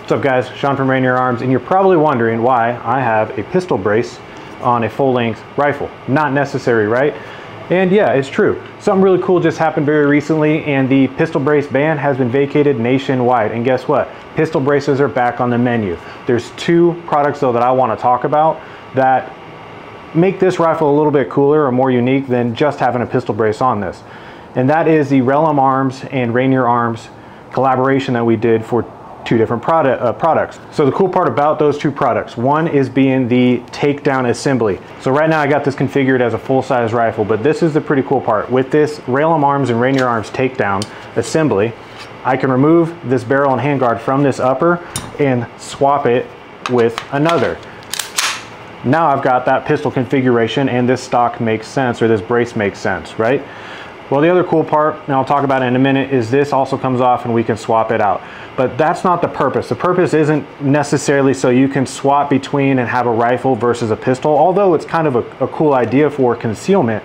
What's up guys, Sean from Rainier Arms, and you're probably wondering why I have a pistol brace on a full-length rifle. Not necessary, right? And yeah, it's true. Something really cool just happened very recently, and the pistol brace ban has been vacated nationwide. And guess what? Pistol braces are back on the menu. There's two products though that I want to talk about that make this rifle a little bit cooler or more unique than just having a pistol brace on this. And that is the Rellim Arms and Rainier Arms collaboration that we did for two different products. So the cool part about those two products, one is being the takedown assembly. So right now I got this configured as a full-size rifle, but this is the pretty cool part. With this Rellim Arms and Rainier Arms takedown assembly, I can remove this barrel and handguard from this upper and swap it with another. Now I've got that pistol configuration and this stock makes sense, or this brace makes sense, right? Well, the other cool part, and I'll talk about it in a minute, is this also comes off and we can swap it out. But that's not the purpose. The purpose isn't necessarily so you can swap between and have a rifle versus a pistol, although it's kind of a cool idea for concealment.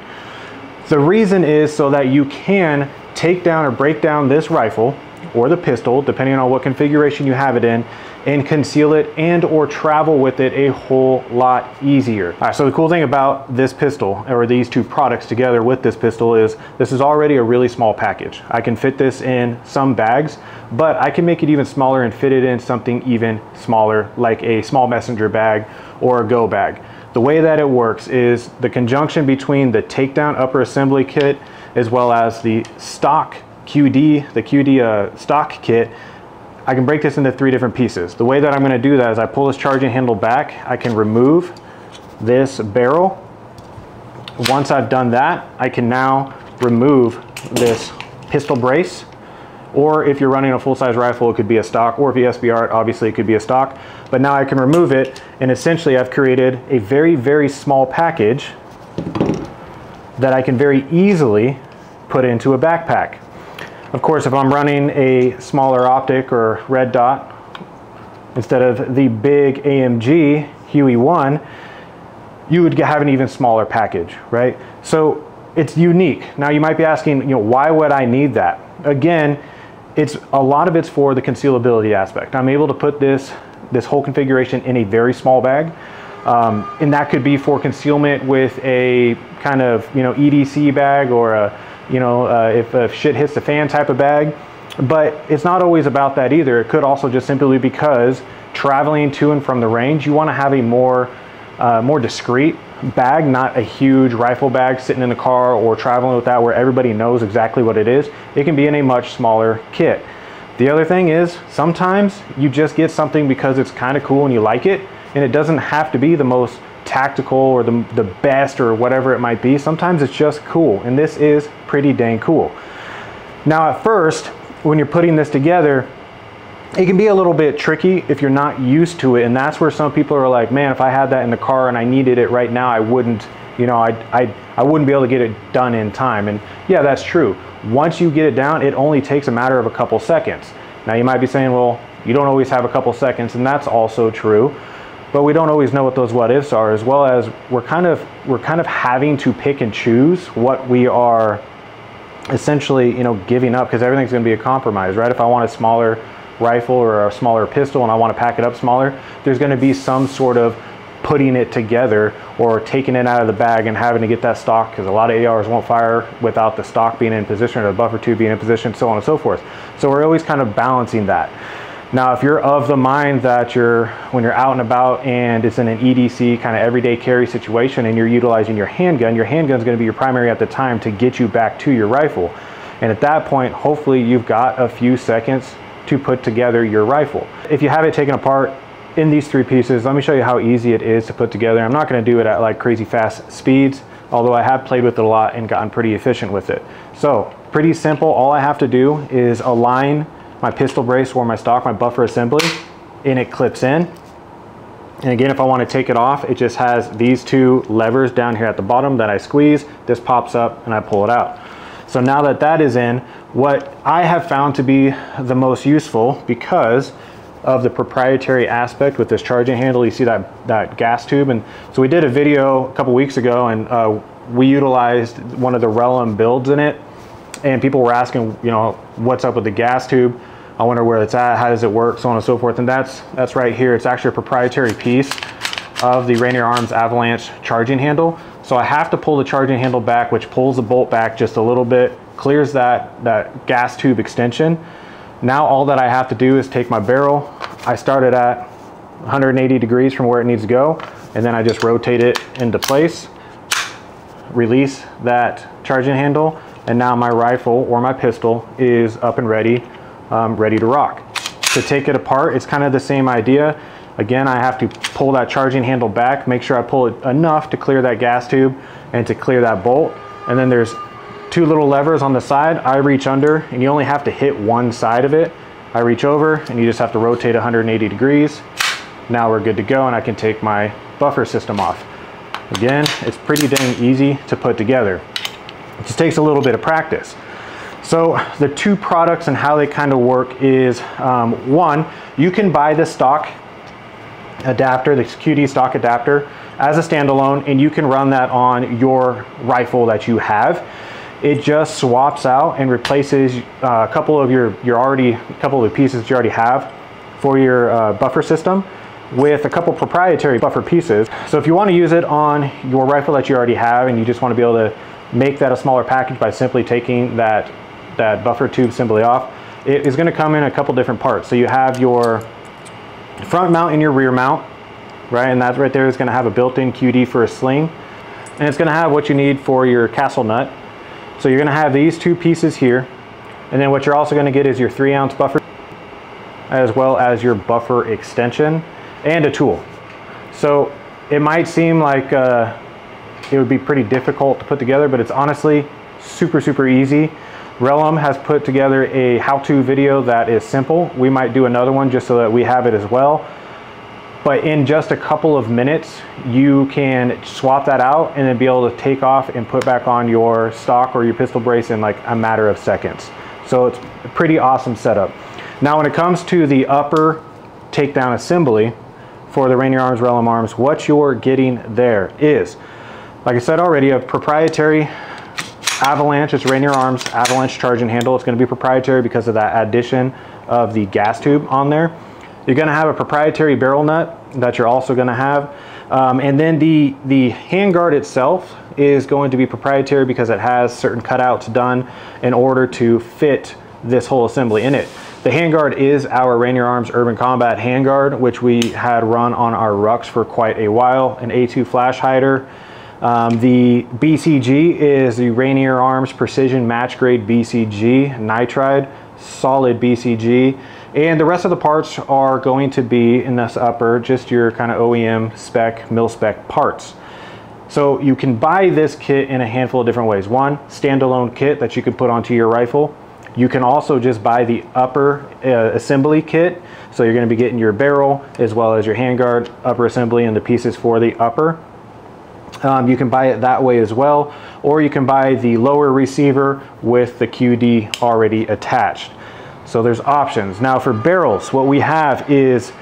The reason is so that you can take down or break down this rifle or the pistol, depending on what configuration you have it in, and conceal it and or travel with it a whole lot easier. All right, so the cool thing about this pistol, or these two products together with this pistol, is this is already a really small package. I can fit this in some bags, but I can make it even smaller and fit it in something even smaller, like a small messenger bag or a go bag. The way that it works is the conjunction between the takedown upper assembly kit as well as the stock QD stock kit. I can break this into three different pieces. The way that I'm going to do that is I pull this charging handle back. I can remove this barrel. Once I've done that, I can now remove this pistol brace. Or if you're running a full-size rifle, it could be a stock, or if you SBR it, obviously it could be a stock. But now I can remove it, and essentially I've created a very, very small package that I can very easily put into a backpack. Of course, if I'm running a smaller optic or red dot instead of the big AMG Huey 1, you would have an even smaller package, right? So it's unique. Now you might be asking, why would I need that? Again, a lot of it's for the concealability aspect. I'm able to put this whole configuration in a very small bag, and that could be for concealment with a kind of EDC bag or a if shit hits the fan type of bag. But it's not always about that either. It could also just simply be because traveling to and from the range, you want to have a more discreet bag, not a huge rifle bag sitting in the car or traveling with that where everybody knows exactly what it is. It can be in a much smaller kit. The other thing is sometimes you just get something because it's kind of cool and you like it, and it doesn't have to be the most tactical or the best or whatever it might be. Sometimes it's just cool, and this is pretty dang cool. Now at first, when you're putting this together, it can be a little bit tricky if you're not used to it, and that's where some people are like, man, if I had that in the car and I needed it right now, I wouldn't be able to get it done in time. And yeah, that's true. Once you get it down, it only takes a matter of a couple seconds. Now you might be saying, well, you don't always have a couple seconds, and that's also true. But we don't always know what those what ifs are, as well as we're kind of having to pick and choose what we are essentially giving up, because everything's going to be a compromise, right? If I want a smaller rifle or a smaller pistol and I want to pack it up smaller, there's going to be some sort of putting it together or taking it out of the bag and having to get that stock, because a lot of ARs won't fire without the stock being in position or the buffer tube being in position, so on and so forth. So we're always kind of balancing that. Now, if you're of the mind that when you're out and about and it's in an EDC kind of everyday carry situation and you're utilizing your handgun's going to be your primary at the time to get you back to your rifle. And at that point, hopefully you've got a few seconds to put together your rifle. If you have it taken apart in these three pieces, let me show you how easy it is to put together. I'm not going to do it at like crazy fast speeds, although I have played with it a lot and gotten pretty efficient with it. So pretty simple. All I have to do is align my pistol brace or my stock, my buffer assembly, and it clips in. And again, if I want to take it off, it just has these two levers down here at the bottom that I squeeze. This pops up and I pull it out. So now that that is in, what I have found to be the most useful, because of the proprietary aspect with this charging handle, you see that gas tube. And so we did a video a couple weeks ago, and we utilized one of the Rellim builds in it, and people were asking, what's up with the gas tube. I wonder where it's at, how does it work, so on and so forth. And that's right here. It's actually a proprietary piece of the Rainier Arms Avalanche charging handle. So I have to pull the charging handle back, which pulls the bolt back just a little bit, clears that gas tube extension. Now all that I have to do is take my barrel. I start it at 180 degrees from where it needs to go, and then I just rotate it into place, release that charging handle, and now my rifle or my pistol is up and ready, ready to rock. To take it apart, it's kind of the same idea. Again, I have to pull that charging handle back, make sure I pull it enough to clear that gas tube and to clear that bolt. And then there's two little levers on the side. I reach under, and you only have to hit one side of it. I reach over, and you just have to rotate 180 degrees. Now we're good to go, and I can take my buffer system off. Again, it's pretty dang easy to put together. It just takes a little bit of practice. So the two products and how they kind of work is, one, you can buy the stock adapter, the QD stock adapter, as a standalone, and you can run that on your rifle that you have. It just swaps out and replaces a couple of the pieces that you already have for your buffer system with a couple proprietary buffer pieces. So if you want to use it on your rifle that you already have, and you just want to be able to make that a smaller package by simply taking that buffer tube assembly off, it is going to come in a couple different parts. So you have your front mount and your rear mount, right? And that right there is going to have a built-in QD for a sling, and it's going to have what you need for your castle nut. So you're going to have these two pieces here, and then what you're also going to get is your 3-ounce buffer, as well as your buffer extension and a tool. So it might seem like it would be pretty difficult to put together, but it's honestly super easy. Rellim has put together a how-to video that is simple. We might do another one just so that we have it as well. But in just a couple of minutes, you can swap that out and then be able to take off and put back on your stock or your pistol brace in like a matter of seconds. So it's a pretty awesome setup. Now when it comes to the upper takedown assembly for the Rainier Arms Rellim Arms, what you're getting there is, like I said already, a proprietary Avalanche. It's Rainier Arms Avalanche charging handle. It's going to be proprietary because of that addition of the gas tube on there. You're going to have a proprietary barrel nut that you're also going to have. And then the handguard itself is going to be proprietary because it has certain cutouts done in order to fit this whole assembly in it. The handguard is our Rainier Arms Urban Combat handguard, which we had run on our rucks for quite a while, an A2 flash hider. The BCG is the Rainier Arms Precision Match Grade BCG nitride, solid BCG. And the rest of the parts are going to be in this upper, just your kind of OEM spec, mil spec parts. So you can buy this kit in a handful of different ways. One, standalone kit that you can put onto your rifle. You can also just buy the upper assembly kit. So you're going to be getting your barrel as well as your handguard, upper assembly, and the pieces for the upper. You can buy it that way as well, or you can buy the lower receiver with the QD already attached. So there's options. Now for barrels, what we have is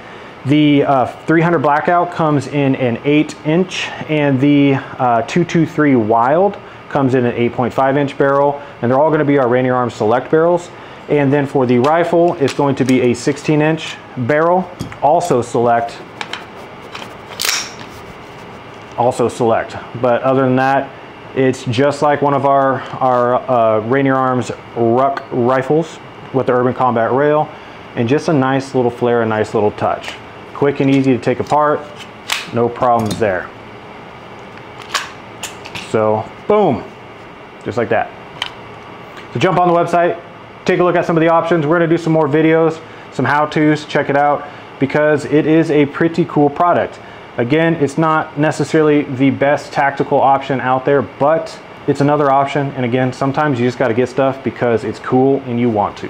the 300 Blackout comes in an 8-inch, and the 223 Wild comes in an 8.5-inch barrel, and they're all going to be our Rainier Arms Select barrels. And then for the rifle, it's going to be a 16-inch barrel, also select. But other than that, it's just like one of our Rainier Arms Ruck rifles with the Urban Combat rail, and just a nice little flare, a nice little touch. Quick and easy to take apart, no problems there. So boom, just like that. So jump on the website, take a look at some of the options. We're gonna do some more videos, some how-tos, check it out, because it is a pretty cool product. Again, it's not necessarily the best tactical option out there, but it's another option. And again, sometimes you just got to get stuff because it's cool and you want to.